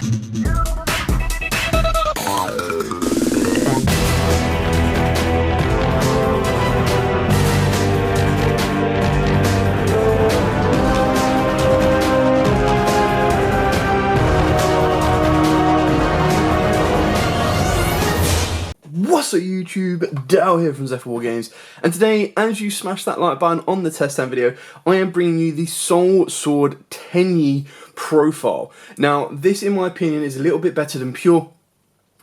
What's up YouTube, Dal here from Zephyr War Games, and today, as you smash that like button on the test stand video, I am bringing you the Soul Sword Tenyi Profile. Now, this in my opinion is a little bit better than Pure,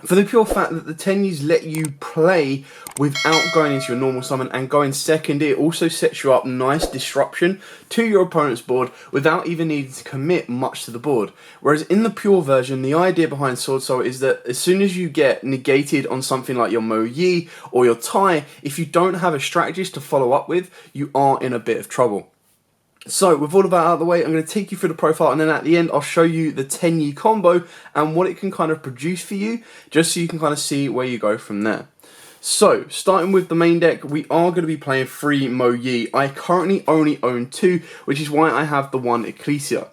for the pure fact that the Tenyis let you play without going into your normal summon, and going second, it also sets you up nice disruption to your opponent's board without even needing to commit much to the board. Whereas in the pure version, the idea behind SwordSoul is that as soon as you get negated on something like your Mo Yi or your Tai, if you don't have a strategist to follow up with, you are in a bit of trouble. So, with all of that out of the way, I'm going to take you through the profile, and then at the end I'll show you the Tenyi combo and what it can kind of produce for you, just so you can kind of see where you go from there. So, starting with the main deck, we are going to be playing 3 Mo Yi. I currently only own 2, which is why I have the 1 Ecclesia.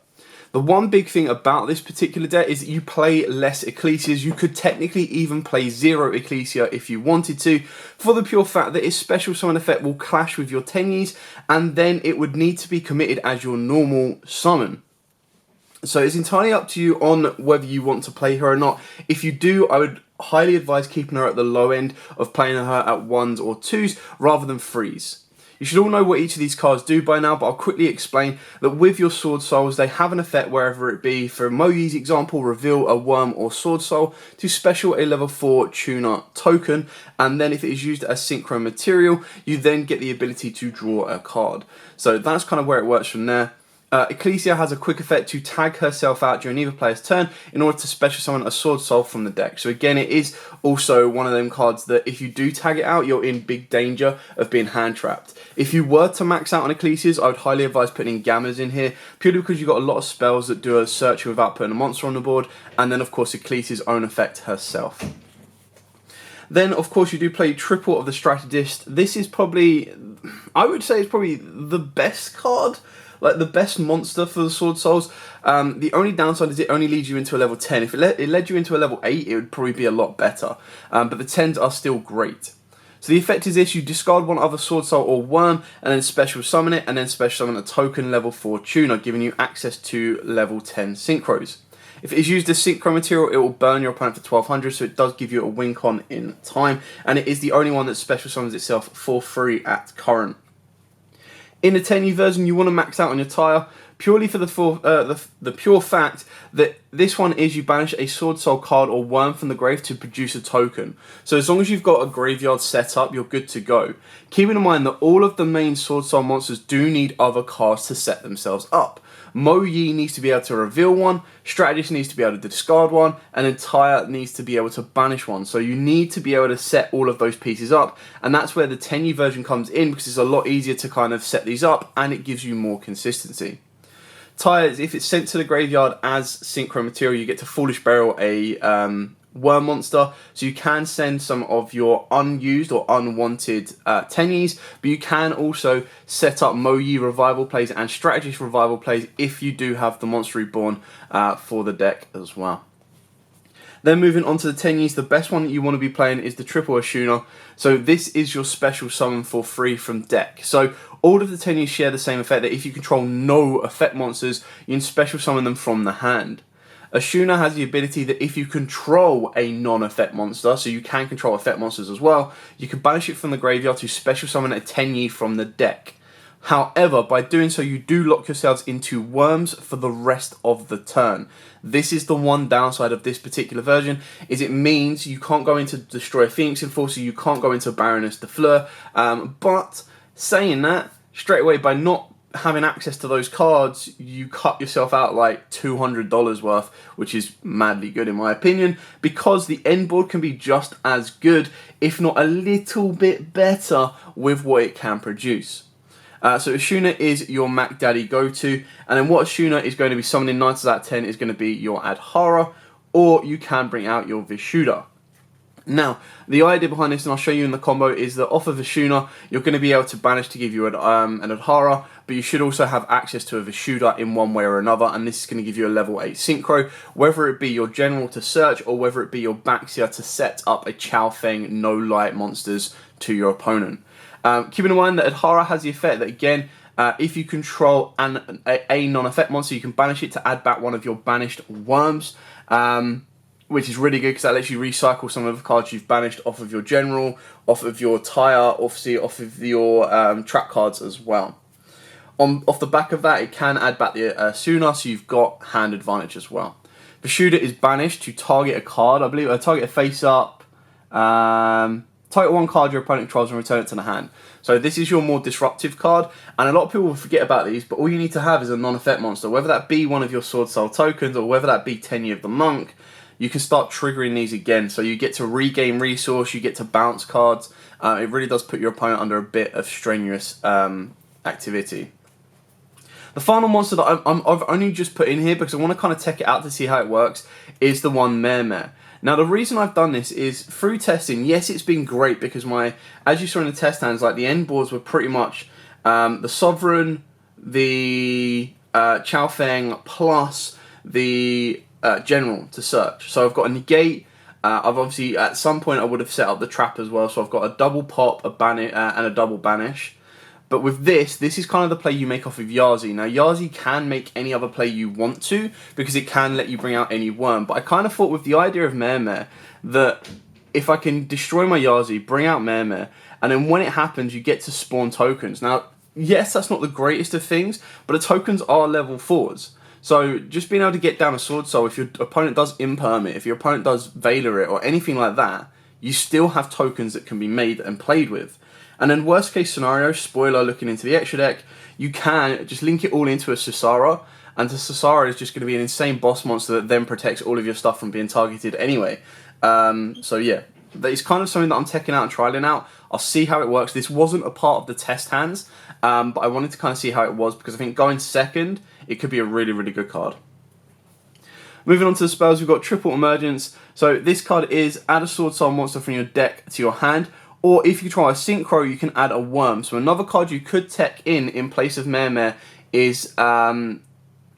The one big thing about this particular deck is that you play less Ecclesias. You could technically even play 0 Ecclesia if you wanted to, for the pure fact that its special summon effect will clash with your Tenyis, and then it would need to be committed as your normal summon. So it's entirely up to you on whether you want to play her or not. If you do, I would highly advise keeping her at the low end of playing her at 1s or 2s rather than 3s. You should all know what each of these cards do by now, but I'll quickly explain that with your Sword Souls, they have an effect wherever it be. For Mo Yi's example, reveal a Worm or Sword Soul to special a level 4 tuner token, and then if it is used as Synchro material, you then get the ability to draw a card. So that's kind of where it works from there. Ecclesia has a quick effect to tag herself out during either player's turn in order to special summon a Sword Soul from the deck. So again, it is also one of them cards that if you do tag it out, you're in big danger of being hand trapped. If you were to max out on Ecclesias, I would highly advise putting in Gammas in here, purely because you've got a lot of spells that do a search without putting a monster on the board, and then of course Ecclesia's own effect herself. Then, of course, you do play triple of the Strategist. This is probably, I would say, it's probably the best card, like the best monster for the Sword Souls. The only downside is it only leads you into a level 10. If it led you into a level 8, it would probably be a lot better. But the 10s are still great. So the effect is this: you discard one other Sword Soul or Worm, and then special summon it, and then special summon a token level 4 tuner, giving you access to level 10 Synchros. If it is used as Synchro material, it will burn your opponent for 1200, so it does give you a win con in time, and it is the only one that special summons itself for free at current. In the Tenyi version, you want to max out on your tire, purely for the pure fact that this one is you banish a Sword Soul card or Worm from the grave to produce a token. So as long as you've got a graveyard set up, you're good to go. Keeping in mind that all of the main Sword Soul monsters do need other cards to set themselves up. Mo Yi needs to be able to reveal one, Strategist needs to be able to discard one, and then Tyre needs to be able to banish one. So you need to be able to set all of those pieces up, and that's where the Tenyi version comes in, because it's a lot easier to kind of set these up, and it gives you more consistency. Tyre, if it's sent to the graveyard as Synchro material, you get to Foolish Burial a Worm monster, so you can send some of your unused or unwanted Tenyis, but you can also set up Mo Yi revival plays and Strategist revival plays if you do have the Monster Reborn for the deck as well. Then moving on to the Tenyis, the best one that you want to be playing is the triple Ashuna. So this is your special summon for free from deck. So all of the Tenyis share the same effect, that if you control no effect monsters, you can special summon them from the hand. Ashuna has the ability that if you control a non-effect monster, so you can control effect monsters as well, you can banish it from the graveyard to special summon a Tenyi from the deck. However, by doing so, you do lock yourselves into worms for the rest of the turn. This is the one downside of this particular version, is it means you can't go into Destroy Phoenix Enforcer, you can't go into Baroness de Fleur, but saying that, straight away, by not having access to those cards, you cut yourself out like $200 worth, which is madly good in my opinion, because the end board can be just as good, if not a little bit better, with what it can produce. So Ashuna is your Mac Daddy go-to, and then what Ashuna is going to be summoning 9 out of 10 is going to be your Adhara, or you can bring out your Vishuddha. Now, the idea behind this, and I'll show you in the combo, is that off of Vishuna, you're going to be able to banish to give you an Adhara, but you should also have access to a Vishuddha in one way or another, and this is going to give you a level 8 Synchro, whether it be your General to search, or whether it be your Baxia to set up a Chao Feng no-light monsters to your opponent. Keeping in mind that Adhara has the effect that, again, if you control a non-effect monster, you can banish it to add back one of your banished worms, which is really good because that lets you recycle some of the cards you've banished off of your General, off of your Tyre, obviously off of your trap cards as well. Off the back of that, it can add back the Suna, so you've got hand advantage as well. Vishuddha is banished to target a card, I believe, target a face-up, target one card your opponent controls and return it to the hand. So this is your more disruptive card, and a lot of people will forget about these, but all you need to have is a non-effect monster, whether that be one of your SwordSoul tokens, or whether that be Tenyi of the Monk. You can start triggering these again, so you get to regain resource, you get to bounce cards. It really does put your opponent under a bit of strenuous activity. The final monster that I've only just put in here because I want to kind of check it out to see how it works is the one Mermer. Now the reason I've done this is through testing. Yes, it's been great because as you saw in the test hands, like the end boards were pretty much the Sovereign, the Chao Feng plus the General to search. So I've got a negate. I've obviously at some point I would have set up the trap as well. So I've got a double pop, a banish, and a double banish. But with this is kind of the play you make off of Yazi. Now Yazi can make any other play you want to because it can let you bring out any worm. But I kind of thought with the idea of Mermer that if I can destroy my Yazi, bring out Mermer, and then when it happens you get to spawn tokens. Now yes, that's not the greatest of things, but the tokens are level 4s. So just being able to get down a SwordSoul, if your opponent does Imperm it, if your opponent does Veiler it, or anything like that, you still have tokens that can be made and played with. And then worst case scenario, spoiler looking into the extra deck, you can just link it all into a Susara, and the Susara is just going to be an insane boss monster that then protects all of your stuff from being targeted anyway. So yeah, that is kind of something that I'm checking out and trialing out. I'll see how it works. This wasn't a part of the test hands, but I wanted to kind of see how it was because I think going second, it could be a really, really good card. Moving on to the spells, we've got Triple Emergence. So this card is add a SwordSoul monster from your deck to your hand, or if you try a Synchro, you can add a worm. So another card you could tech in place of Mermer is, I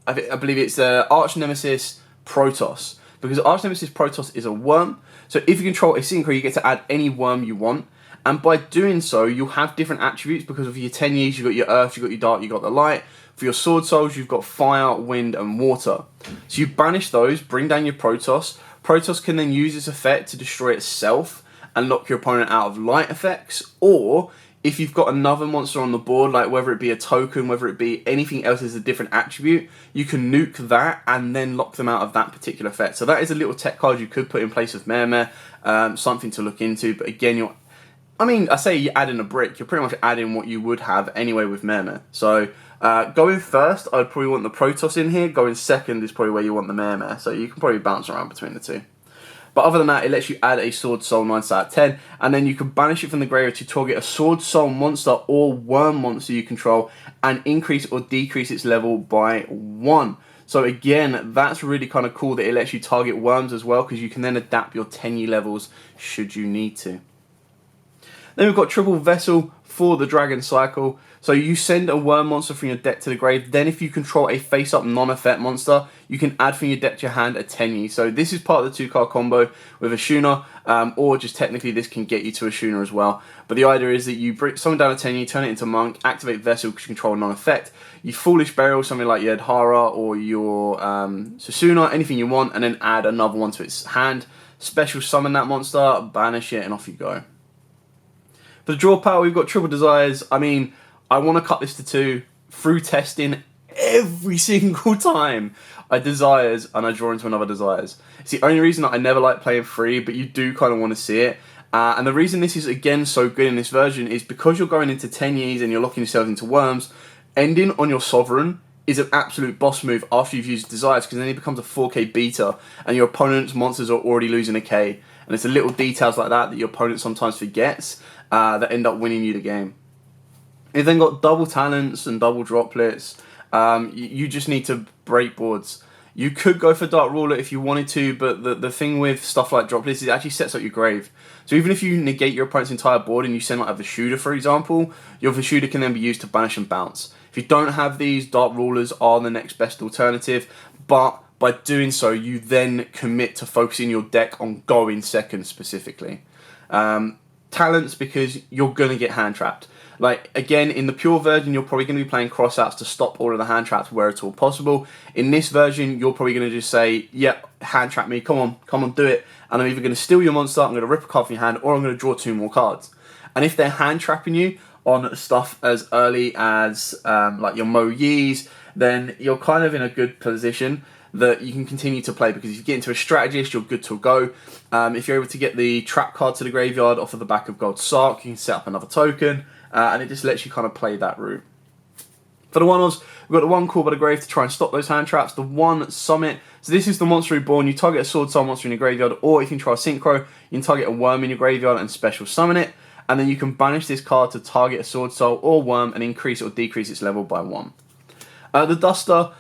believe it's Arch Nemesis Protoss. Because Arch Nemesis Protoss is a worm, so if you control a Synchro, you get to add any worm you want. And by doing so, you'll have different attributes because of your Tenyis, you've got your Earth, you've got your Dark, you've got the Light. For your SwordSouls, you've got Fire, Wind, and Water. So you banish those, bring down your Protoss. Protoss can then use this effect to destroy itself and lock your opponent out of light effects, or if you've got another monster on the board, like whether it be a token, whether it be anything else as a different attribute, you can nuke that and then lock them out of that particular effect. So that is a little tech card you could put in place of Mermer, something to look into, but again, I say you add in a brick, you're pretty much adding what you would have anyway with Mermer. So going first, I'd probably want the Protoss in here, going second is probably where you want the Mermer, so you can probably bounce around between the two. But other than that, it lets you add a SwordSoul 9 out of 10, and then you can banish it from the graveyard to target a SwordSoul monster or worm monster you control, and increase or decrease its level by 1. So again, that's really kind of cool that it lets you target worms as well, because you can then adapt your Tenyi levels should you need to. Then we've got Triple Vessel for the Dragon Cycle. So you send a worm monster from your deck to the grave, then if you control a face-up non-effect monster, you can add from your deck to your hand a Tenyi. So this is part of the 2-card combo with a Shuna, or just technically this can get you to a Shuna as well. But the idea is that you bring someone down a Tenyi, turn it into Monk, activate Vessel because you control non-effect, you Foolish Burial something like your Adhara or your Susuna, anything you want, and then add another one to its hand, special summon that monster, banish it, and off you go. For the draw power, we've got Triple Desires. I want to cut this to 2 through testing every single time I Desires and I draw into another Desires. It's the only reason that I never like playing 3, but you do kind of want to see it. And the reason this is, again, so good in this version is because you're going into Tenyis and you're locking yourself into worms, ending on your Sovereign is an absolute boss move after you've used Desires, because then it becomes a 4k beta and your opponent's monsters are already losing a K. And it's the little details like that your opponent sometimes forgets that end up winning you the game. You've then got double talents and double droplets. You just need to break boards. You could go for Dark Ruler if you wanted to, but the thing with stuff like droplets is it actually sets up your grave. So even if you negate your opponent's entire board and you send like a Vishuda, for example, your Vishuda can then be used to banish and bounce. If you don't have these, Dark Rulers are the next best alternative, but by doing so, you then commit to focusing your deck on going second specifically. Talents, because you're going to get hand trapped. Like, again, in the pure version, you're probably going to be playing crossouts to stop all of the hand traps where it's all possible. In this version, you're probably going to just say, yep, hand trap me, come on, do it. And I'm either going to steal your monster, I'm going to rip a card from your hand, or I'm going to draw 2 more cards. And if they're hand trapping you on stuff as early as like your Mo Yees, then you're kind of in a good position that you can continue to play, because if you get into a strategist, you're good to go. If you're able to get the trap card to the graveyard off of the back of Gold Sark, you can set up another token, and it just lets you kind of play that route. For the one-offs, we've got the 1 Call by the Grave to try and stop those hand traps, the 1 Summit. So this is the Monster Reborn. You target a Sword Soul monster in your graveyard, or if you can try a Synchro, you can target a Worm in your graveyard and special summon it, and then you can banish this card to target a Sword Soul or Worm and increase or decrease its level by 1. The Duster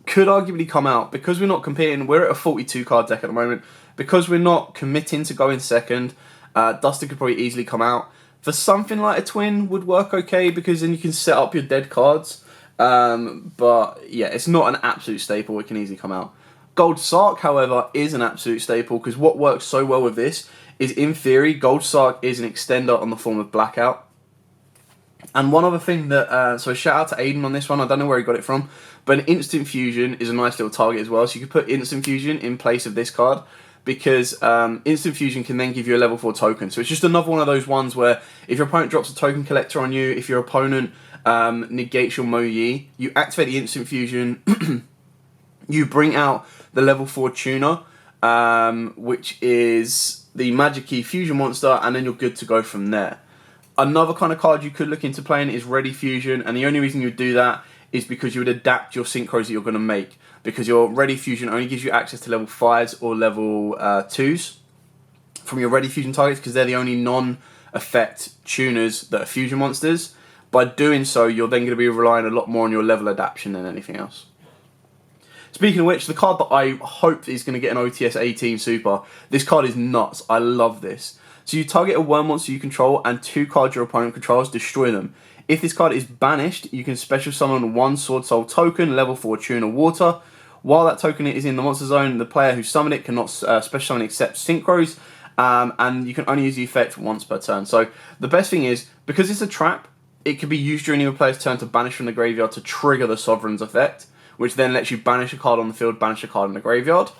could arguably come out, because we're not competing. We're at a 42 card deck at the moment. Because we're not committing to going second, Duster could probably easily come out. For something like a Twin would work okay, because then you can set up your dead cards. But yeah, it's not an absolute staple. It can easily come out. Gold Sark, however, is an absolute staple, because what works so well with this is, in theory, Gold Sark is an extender on the form of Blackout. And one other thing that, so shout out to Aiden on this one, I don't know where he got it from, but an Instant Fusion is a nice little target as well. So you could put Instant Fusion in place of this card, because Instant Fusion can then give you a level 4 token. So it's just another one of those ones where if your opponent drops a token collector on you, if your opponent negates your Mo Yi, you activate the Instant Fusion, you bring out the level 4 tuner, which is the Magic Key Fusion monster, and then you're good to go from there. Another kind of card you could look into playing is Ready Fusion, and the only reason you would do that is because you would adapt your synchros that you're going to make, because your Ready Fusion only gives you access to level 5s or level 2s from your Ready Fusion targets, because they're the only non-effect tuners that are fusion monsters. By doing so, you're then going to be relying a lot more on your level adaptation than anything else. Speaking of which, the card that I hope is going to get an OTS 18 Super, this card is nuts. I love this. So you target a Worm monster you control, and 2 cards your opponent controls, destroy them. If this card is banished, you can special summon 1 Sword Soul token, level 4 tuner water. While that token is in the monster zone, the player who summoned it cannot special summon except Synchros, and you can only use the effect once per turn. So the best thing is, because it's a trap, it can be used during your player's turn to banish from the graveyard to trigger the Sovereign's effect, which then lets you banish a card on the field, banish a card in the graveyard.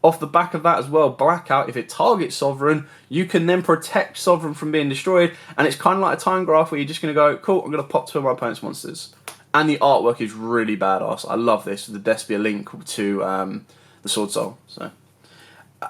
Off the back of that as well, Blackout, if it targets Sovereign, you can then protect Sovereign from being destroyed, and it's kind of like a time graph where you're just going to go, cool, I'm going to pop 2 of my opponent's monsters. And the artwork is really badass. I love this, the Despia link to the Sword Soul. So.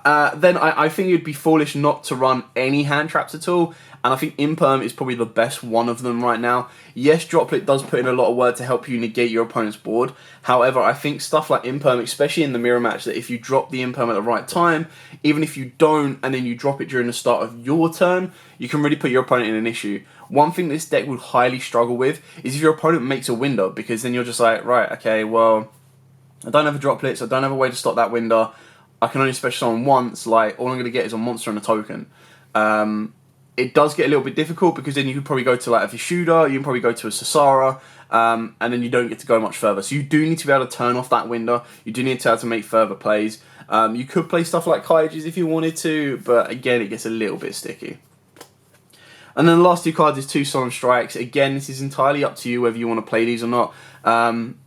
Then I think it'd be foolish not to run any hand traps at all, and I think Imperm is probably the best one of them right now. Yes, Droplet does put in a lot of work to help you negate your opponent's board. However, I think stuff like Imperm, especially in the mirror match, that if you drop the Imperm at the right time, even if you don't and then you drop it during the start of your turn, you can really put your opponent in an issue. One thing this deck would highly struggle with is if your opponent makes a window, because then you're just like, right, okay, well, I don't have a Droplet, so I don't have a way to stop that window. I can only special summon once, like, all I'm going to get is a monster and a token. It does get a little bit difficult, because then you could probably go to like a Vishuda, you can probably go to a Sasara, and then you don't get to go much further. So you do need to be able to turn off that window, you do need to be able to make further plays. You could play stuff like Kaijus if you wanted to, but again, it gets a little bit sticky. And then the last 2 cards is 2 Solemn Strikes. Again, this is entirely up to you whether you want to play these or not. Again,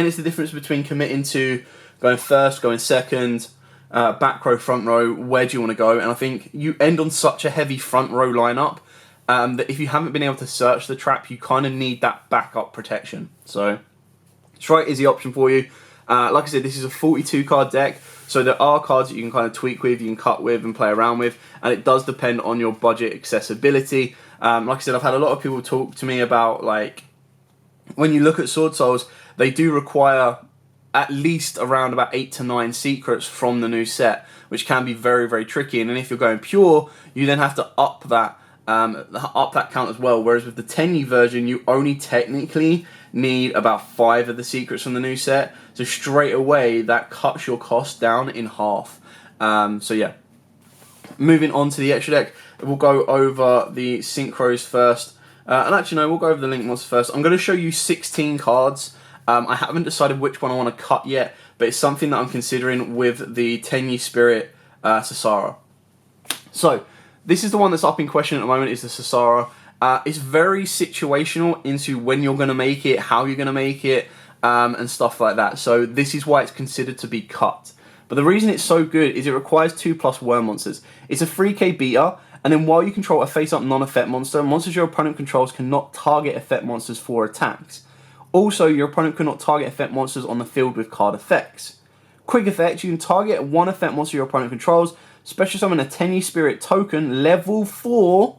it's the difference between committing to going first, going second, back row, front row, where do you want to go? And I think you end on such a heavy front row lineup that if you haven't been able to search the trap, you kind of need that backup protection. So Strike is the option for you. Like I said, this is a 42 card deck, so there are cards that you can kind of tweak with, you can cut with and play around with, and it does depend on your budget accessibility. Like I said, I've had a lot of people talk to me about, like, when you look at Sword Souls, they do require at least around about 8 to 9 secrets from the new set, which can be very, very tricky. And then if you're going pure, you then have to up that count as well. Whereas with the Tenyi version, you only technically need about 5 of the secrets from the new set. So straight away, that cuts your cost down in half. So yeah. Moving on to the extra deck, we'll go over the Synchros first. And actually, no, we'll go over the Link monsters first. I'm going to show you 16 cards. I haven't decided which one I want to cut yet, but it's something that I'm considering with the Tenyi Spirit Sasara. So, this is the one that's up in question at the moment, is the Sasara. It's very situational into when you're going to make it, how you're going to make it, and stuff like that. So, this is why it's considered to be cut. But the reason it's so good is it requires 2+ worm monsters. It's a 3k beater, and then while you control a face-up non-effect monster, monsters your opponent controls cannot target effect monsters for attacks. Also, your opponent cannot target effect monsters on the field with card effects. Quick effect, you can target one effect monster your opponent controls, special summon a Tenyi Spirit token, level 4,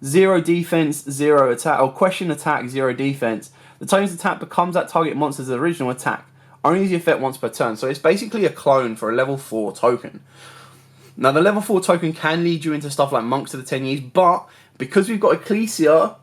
0 defense, 0 attack, or question attack, 0 defense. The token's attack becomes that target monster's original attack. Only use the effect once per turn, so it's basically a clone for a level 4 token. Now, the level 4 token can lead you into stuff like Monks of the Tenyis, but because we've got Ecclesia,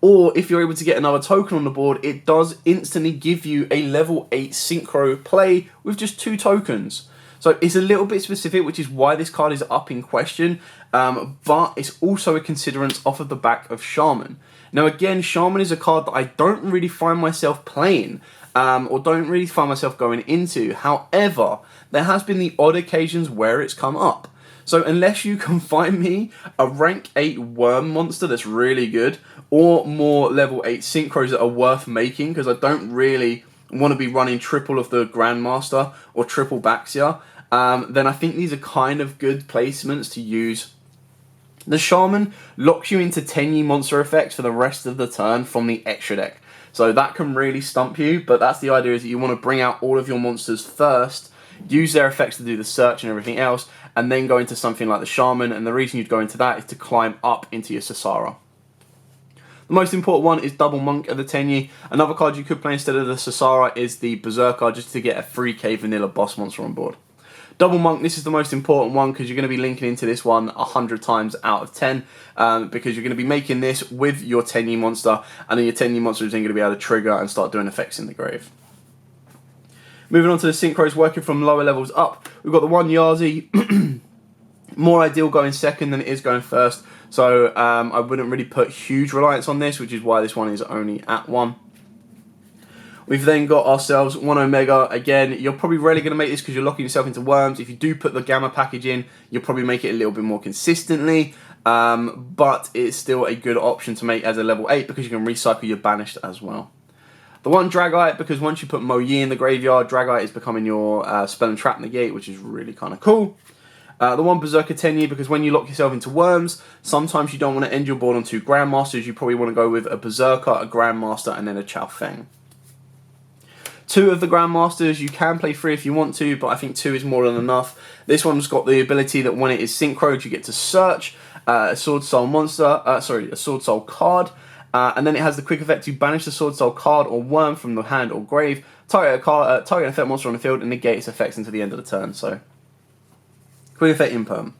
or if you're able to get another token on the board, it does instantly give you a level 8 Synchro play with just 2 tokens. So it's a little bit specific, which is why this card is up in question, but it's also a considerance off of the back of Shaman. Now again, Shaman is a card that I don't really find myself playing, or don't really find myself going into. However, there has been the odd occasions where it's come up. So unless you can find me a rank 8 worm monster that's really good, or more level 8 synchros that are worth making, because I don't really want to be running triple of the Grandmaster or triple Baxia, then I think these are kind of good placements to use. The Shaman locks you into Tenyi monster effects for the rest of the turn from the extra deck. So that can really stump you, but that's the idea, is that you want to bring out all of your monsters first, use their effects to do the search and everything else, and then go into something like the Shaman, and the reason you'd go into that is to climb up into your Sasara. The most important one is Double Monk of the Tenyi. Another card you could play instead of the Sasara is the Berserker, just to get a 3k vanilla boss monster on board. Double Monk, this is the most important one because you're going to be linking into this one 100 times out of 10, because you're going to be making this with your Tenyi monster, and then your Tenyi monster is then going to be able to trigger and start doing effects in the grave. Moving on to the Synchros, working from lower levels up, we've got the one Yazi. More ideal going second than it is going first, so I wouldn't really put huge reliance on this, which is why this one is only at 1. We've then got ourselves one Omega. Again, you're probably rarely going to make this because you're locking yourself into worms. If you do put the Gamma package in, you'll probably make it a little bit more consistently, but it's still a good option to make as a level 8 because you can recycle your Banished as well. The one Dragite, because once you put Mo Yi in the graveyard, Dragite is becoming your Spell and Trap Negate, which is really kind of cool. The one Berserker Tenyi, because when you lock yourself into worms, sometimes you don't want to end your board on 2 Grandmasters. You probably want to go with a Berserker, a Grandmaster, and then a Chao Feng. 2 of the Grandmasters, you can play 3 if you want to, but I think 2 is more than enough. This one's got the ability that when it is synchroed, you get to search a SwordSoul monster, a SwordSoul card, and then it has the quick effect to banish the SwordSoul card or worm from the hand or grave, target an effect monster on the field, and negate its effects until the end of the turn. So, quick effect imperm.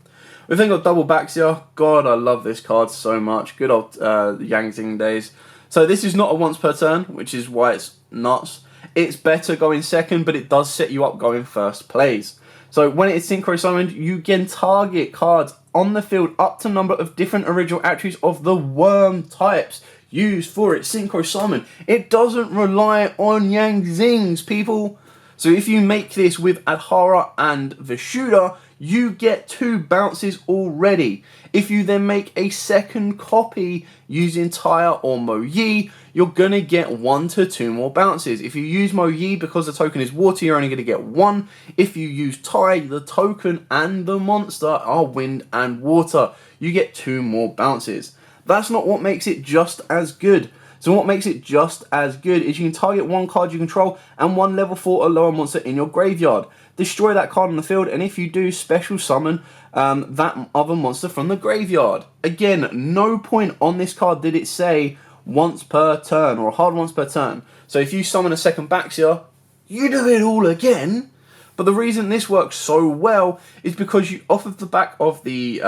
We've then got Double Baxia. God, I love this card so much. Good old Yang Zing days. So this is not a once per turn, which is why it's nuts. It's better going second, but it does set you up going first plays. So when it is synchro summoned, you can target cards on the field up to number of different original attributes of the worm types used for its synchro summon. It doesn't rely on Yang Zings, people. So if you make this with Adhara and Vishuddha, you get 2 bounces already. If you then make a second copy using Tyre or Mo Yi, you're going to get 1 to 2 more bounces. If you use Mo Yi, because the token is water, you're only going to get 1. If you use Tyre, the token and the monster are wind and water. You get 2 more bounces. That's not what makes it just as good. So what makes it just as good is you can target 1 card you control and 1 level 4 or lower monster in your graveyard. Destroy that card on the field, and if you do, special summon that other monster from the graveyard. Again, no point on this card did it say once per turn, or a hard once per turn. So if you summon a second Baxia, you do it all again. But the reason this works so well is because you, off of the back of the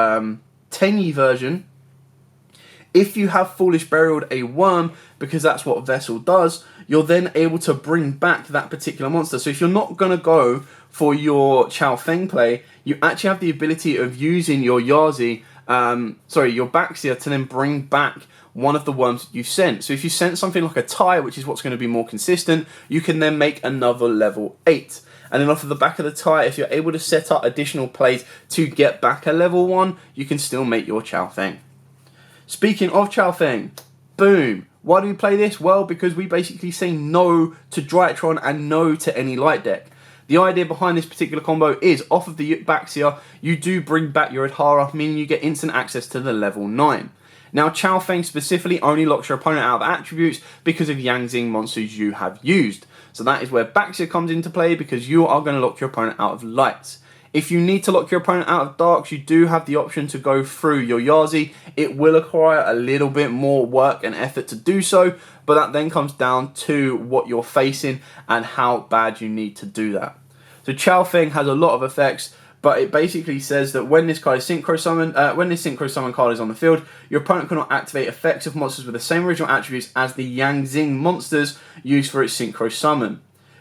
Tenyi version, If you have Foolish Burial a worm, because that's what Vessel does, you're then able to bring back that particular monster. So if you're not going to go for your Chow Feng play, you actually have the ability of using your your Baxia to then bring back one of the worms that you sent. So if you sent something like a tie, which is what's going to be more consistent, you can then make another level 8. And then off of the back of the tie, if you're able to set up additional plays to get back a level 1, you can still make your Chow Feng. Speaking of Chow Feng, boom. Why do we play this? Well, because we basically say no to Drytron and no to any light deck. The idea behind this particular combo is, off of the Baxia, you do bring back your Adhara, meaning you get instant access to the level 9. Now, Chow Feng specifically only locks your opponent out of attributes because of Yangzing monsters you have used. So that is where Baxia comes into play, because you are going to lock your opponent out of lights. If you need to lock your opponent out of darks, you do have the option to go through your Yazi. It will require a little bit more work and effort to do so, but that then comes down to what you're facing and how bad you need to do that. So Chow Feng has a lot of effects, but it basically says that when this card is Synchro Summon, when this Synchro Summon card is on the field, your opponent cannot activate effects of monsters with the same original attributes as the Yangzing monsters used for its Synchro Summon.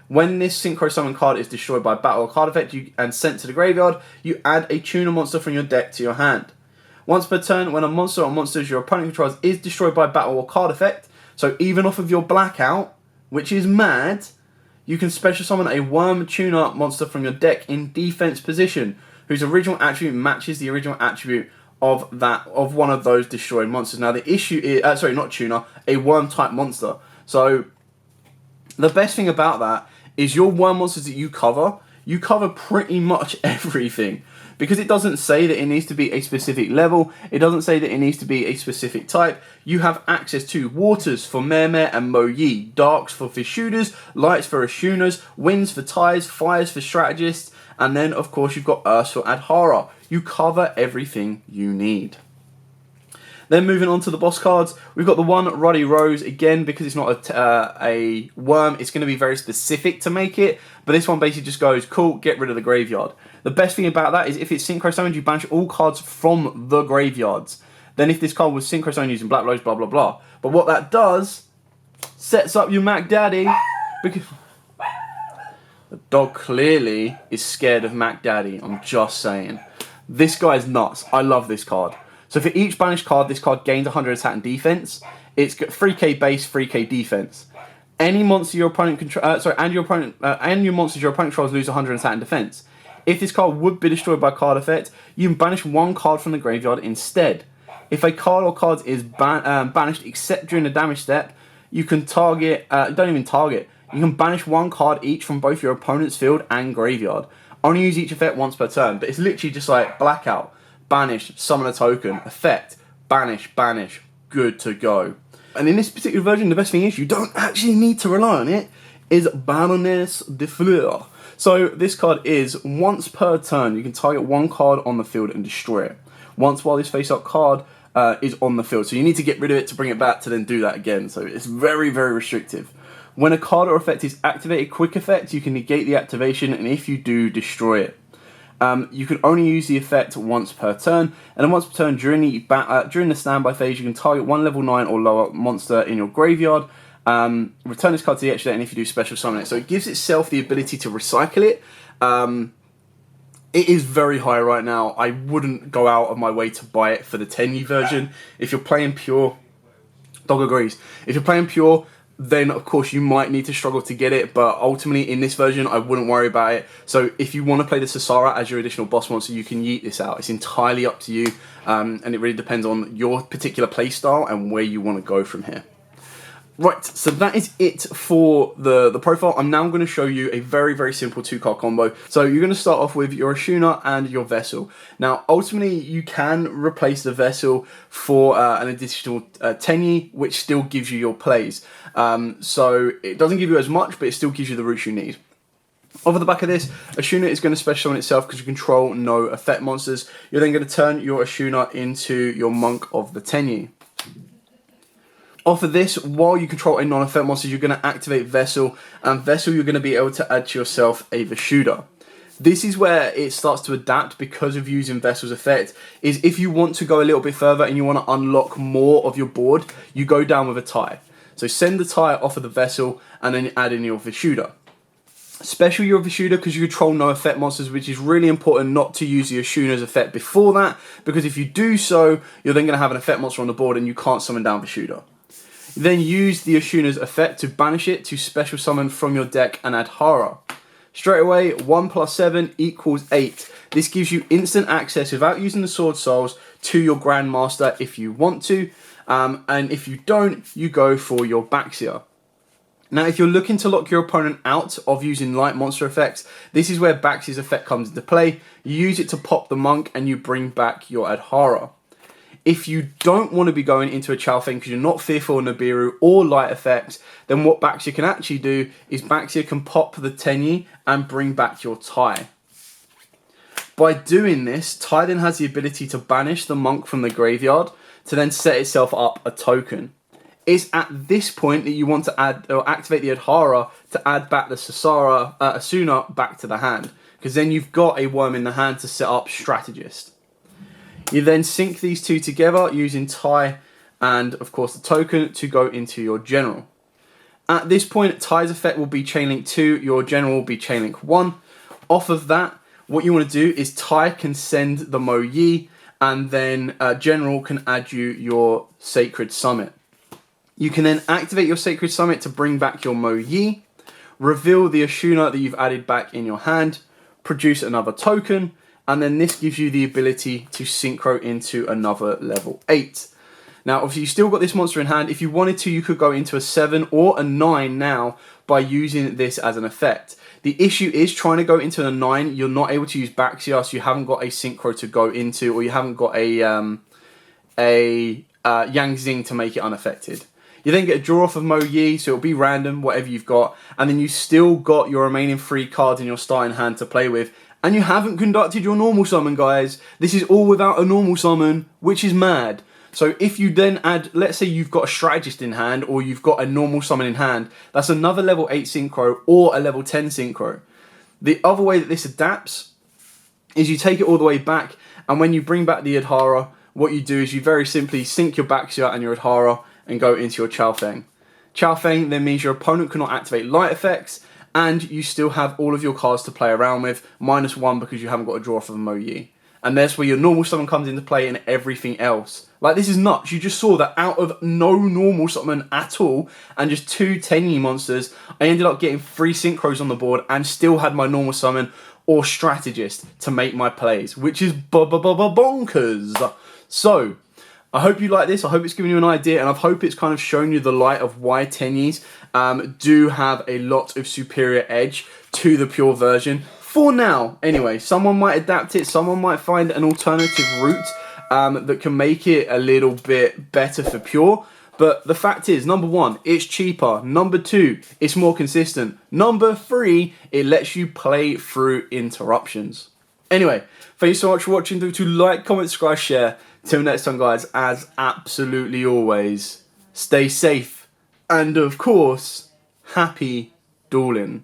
When this Synchro Summon card is destroyed by battle or card effect and sent to the graveyard, you add a tuner monster from your deck to your hand. Once per turn, when a monster or monsters your opponent controls is destroyed by battle or card effect, so even off of your blackout, which is mad, you can special summon a worm tuner monster from your deck in defense position, whose original attribute matches the original attribute of one of those destroyed monsters. Now the issue is, not tuner, a worm type monster. So the best thing about that is your worm monsters that you cover pretty much everything. Because it doesn't say that it needs to be a specific level, it doesn't say that it needs to be a specific type, you have access to waters for Mermere and Mo Yi, darks for fish shooters, lights for Ashunas, winds for ties, fires for strategists, and then of course you've got Earth for Adhara. You cover everything you need. Then moving on to the boss cards, we've got the one Ruddy Rose. Again, because it's not a worm, it's going to be very specific to make it. But this one basically just goes, cool, get rid of the graveyard. The best thing about that is if it's Synchro Summoned, you banish all cards from the graveyards. Then if this card was Synchro Summoned using Black Rose, blah, blah, blah. But what that does, sets up your Mac Daddy. Because the dog clearly is scared of Mac Daddy, I'm just saying. This guy's nuts. I love this card. So for each banished card, this card gains 100 attack and defense. It's got 3k base, 3k defense. Any monster your opponent and your monsters your opponent controls lose 100 attack and defense. If this card would be destroyed by card effect, you can banish one card from the graveyard instead. If a card or cards is banished except during the damage step, you can target. Don't even target. You can banish one card each from both your opponent's field and graveyard. Only use each effect once per turn, but it's literally just like blackout. Banish, summon a token, effect, banish, banish, good to go. And in this particular version, the best thing is you don't actually need to rely on it, is Baroness de Fleur. So this card is, once per turn, you can target one card on the field and destroy it. Once while this face-up card is on the field. So you need to get rid of it to bring it back to then do that again. So it's very, very restrictive. When a card or effect is activated, quick effect, you can negate the activation, and if you do, destroy it. You can only use the effect once per turn, and then once per turn during the standby phase, you can target one level 9 or lower monster in your graveyard, return this card to the extra deck, and if you do, special summon it. So it gives itself the ability to recycle it. It is very high right now. I wouldn't go out of my way to buy it for the Tenyi version. If you're playing pure, Dog agrees. If you're playing pure, then of course you might need to struggle to get it, but ultimately in this version I wouldn't worry about it. So if you want to play the Sasara as your additional boss monster, you can yeet this out. It's entirely up to you, and it really depends on your particular playstyle and where you want to go from here. Right, so that is it for the profile. I'm now going to show you a very, very simple 2-card combo. So you're going to start off with your Ashuna and your Vessel. Now, ultimately, you can replace the Vessel for an additional Tenyi, which still gives you your plays. So it doesn't give you as much, but it still gives you the roots you need. Off of the back of this, Ashuna is going to special summon itself because you control no effect monsters. You're then going to turn your Ashuna into your Monk of the Tenyi. Off of this, while you control a non-effect monster, you're going to activate Vessel, and Vessel you're going to be able to add to yourself a Vishuda. This is where it starts to adapt because of using Vessel's effect, is if you want to go a little bit further and you want to unlock more of your board, you go down with a tie. So send the tie off of the Vessel and then add in your Vishuda. Special your Vishuda because you control no effect monsters, which is really important not to use the Ashuna's effect before that, because if you do so, you're then going to have an effect monster on the board and you can't summon down Vishuda. Then use the Ashuna's effect to banish it to special summon from your deck and add Hara. Straight away, 1 + 7 = 8. This gives you instant access without using the Sword Souls to your Grandmaster if you want to, and if you don't, you go for your Baxia. Now, if you're looking to lock your opponent out of using light monster effects, this is where Baxia's effect comes into play. You use it to pop the monk and you bring back your Adhara. If you don't want to be going into a Chalfeng because you're not fearful of Nibiru or light effects, then what Baxia can actually do is Baxia can pop the Tenyi and bring back your Tai. By doing this, Tai then has the ability to banish the monk from the graveyard to then set itself up a token. It's at this point that you want to add or activate the Adhara to add back the Asuna back to the hand, because then you've got a worm in the hand to set up Strategist. You then sync these two together using Tai and of course the token to go into your general. At this point, Tai's effect will be Chainlink 2, your general will be Chainlink 1. Off of that, what you want to do is Tai can send the Mo Yi, and then general can add you your Sacred Summit. You can then activate your Sacred Summit to bring back your Mo Yi, reveal the Ashuna that you've added back in your hand, produce another token, and then this gives you the ability to synchro into another level 8. Now, obviously, you still got this monster in hand. If you wanted to, you could go into a 7 or a 9 now by using this as an effect. The issue is trying to go into a 9, you're not able to use Baxia, so you haven't got a synchro to go into, or you haven't got a Yang Xing to make it unaffected. You then get a draw off of Mo Yi, so it'll be random, whatever you've got, and then you still got your remaining 3 cards in your starting hand to play with, and you haven't conducted your normal summon, guys. This is all without a normal summon, which is mad. So if you then add, let's say you've got a Strategist in hand, or you've got a normal summon in hand, that's another level 8 synchro, or a level 10 synchro. The other way that this adapts is you take it all the way back, and when you bring back the Adhara, what you do is you very simply sync your Baxia and your Adhara, and go into your Chalfeng. Chalfeng then means your opponent cannot activate light effects, and you still have all of your cards to play around with, -1 because you haven't got a draw off of a Mo Yi. And that's where your normal summon comes into play and everything else. Like, this is nuts. You just saw that out of no normal summon at all, and just 2 Tenyi monsters, I ended up getting 3 synchros on the board and still had my normal summon or Strategist to make my plays, which is bonkers. So, I hope you like this. I hope it's given you an idea, and I hope it's kind of shown you the light of why Tenyis do have a lot of superior edge to the pure version. For now, anyway. Someone might adapt it. Someone might find an alternative route that can make it a little bit better for pure. But the fact is, number 1, it's cheaper. Number 2, it's more consistent. Number 3, it lets you play through interruptions. Anyway, thank you so much for watching. Don't forget to like, comment, subscribe, share. Till next time, guys, as absolutely always, stay safe, and of course, happy dueling.